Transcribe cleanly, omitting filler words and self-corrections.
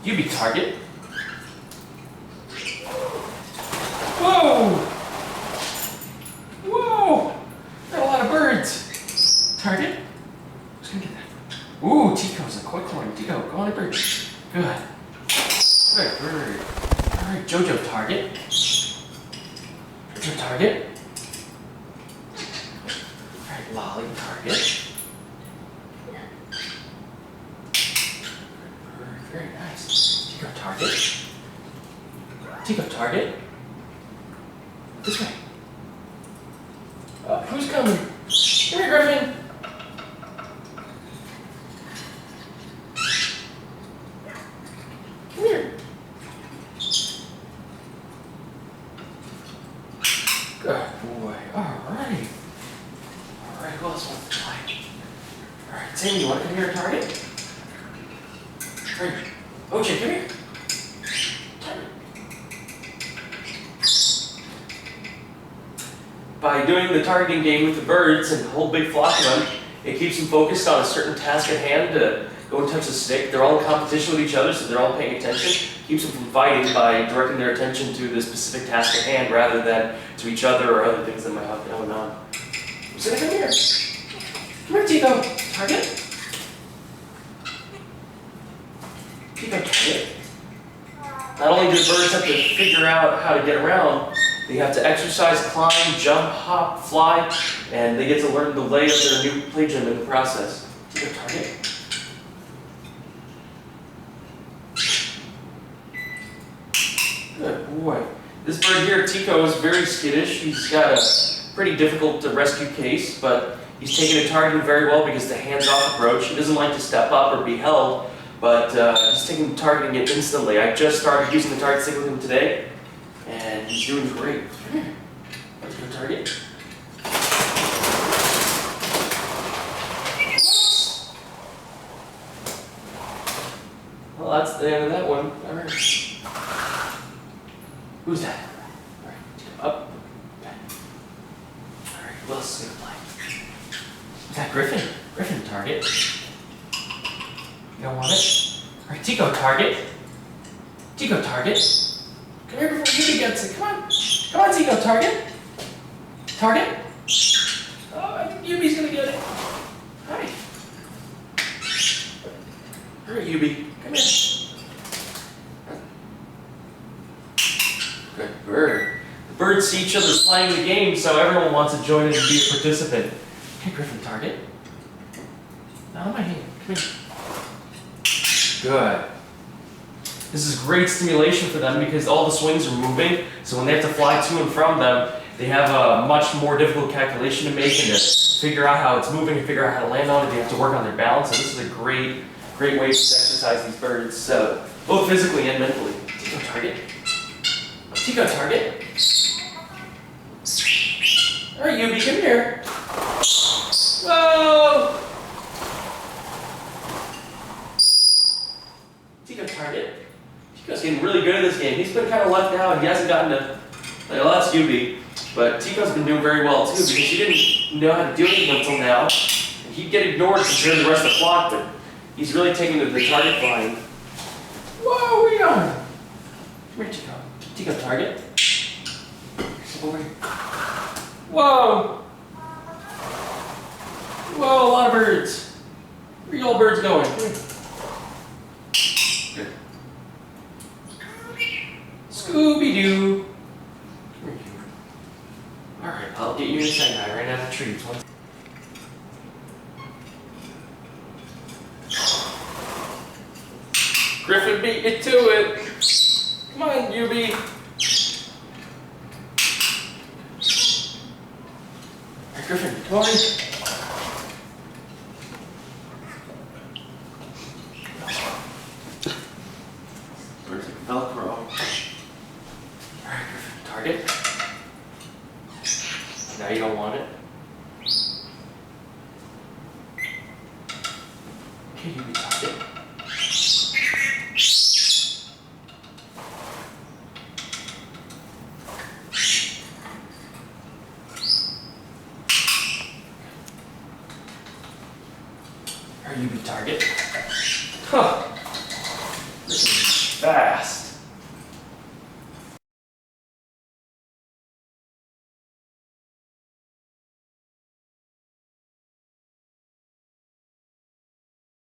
You be target. Whoa! Whoa! Got a lot of birds. Target. Who's gonna get that? Ooh, Tico's a quick one. Tico, go on a bird. Good. Good bird. Alright, Jojo, target. Jojo, target. Alright, Lolly, target. Very nice. Tico, target. Tico, target. This way. Who's coming? Come here, Griffin. Come here. Good boy. Alright. Alright, who else wants to play? Alright, Sammy, you want to come here and target? Alright. OJ, come here. Target. By doing the targeting game with the birds and a whole big flock of them, it keeps them focused on a certain task at hand to go and touch the stick. They're all in competition with each other, so they're all paying attention. Keeps them from fighting by directing their attention to the specific task at hand rather than to each other or other things that might have going on. So come here. Come here, Tico. Target. Tico, target. Not only do birds have to figure out how to get around, they have to exercise, climb, jump, hop, fly, and they get to learn the lay of their new play gym in the process. Tico, target. Good boy. This bird here, Tico, is very skittish. He's got a pretty difficult to rescue case, but he's taking a targeting very well because the hands-off approach. He doesn't like to step up or be held, but he's taking targeting it instantly. I just started using the target stick with him today, and he's doing great. Let's go target. Whoops. Well, that's the end of that one. All right. Who's that? All right, up. Okay. All right, who else is gonna play? Is that Griffin? Griffin, target. You don't want it? All right, Tico, target. Tico, target. Come here before Yubi gets it. Come on. Come on, Tico, target. Target. Oh, I think Yubi's gonna get it. Hi. All right, Yubi, come here. Good bird. The birds see each other playing the game, so everyone wants to join in and be a participant. Okay, Griffin, target. Not on my hand. Come here. Good. This is great stimulation for them because all the swings are moving, so when they have to fly to and from them, they have a much more difficult calculation to make and to figure out how it's moving and figure out how to land on it. They have to work on their balance, so this is a great way to exercise these birds, both physically and mentally. Tico, target. Tico, target. All right, Yubi, come here. Whoa! Tico, target. Tico's getting really good at this game. He's been kind of left out. He hasn't gotten to, well, that's Yubi, but Tico's been doing very well too because he didn't know how to do anything until now. He'd get ignored compared to the rest of the flock, but he's really taking the target flying. Whoa, where are you going? Come here, Tico. Tico, target. Over here. Whoa! Whoa, a lot of birds. Where are you all birds going? Good. Scooby-Doo. Come here, you. Alright, I'll get you inside now. I ran out of trees. Griffin beat you to it. Come on, Yubi. Alright, Griffin, come on in. Where's the Velcro? Alright, Griffin, target. Now you don't want it. Okay, Yubi, target. Are you the target? Huh. Listen. fast.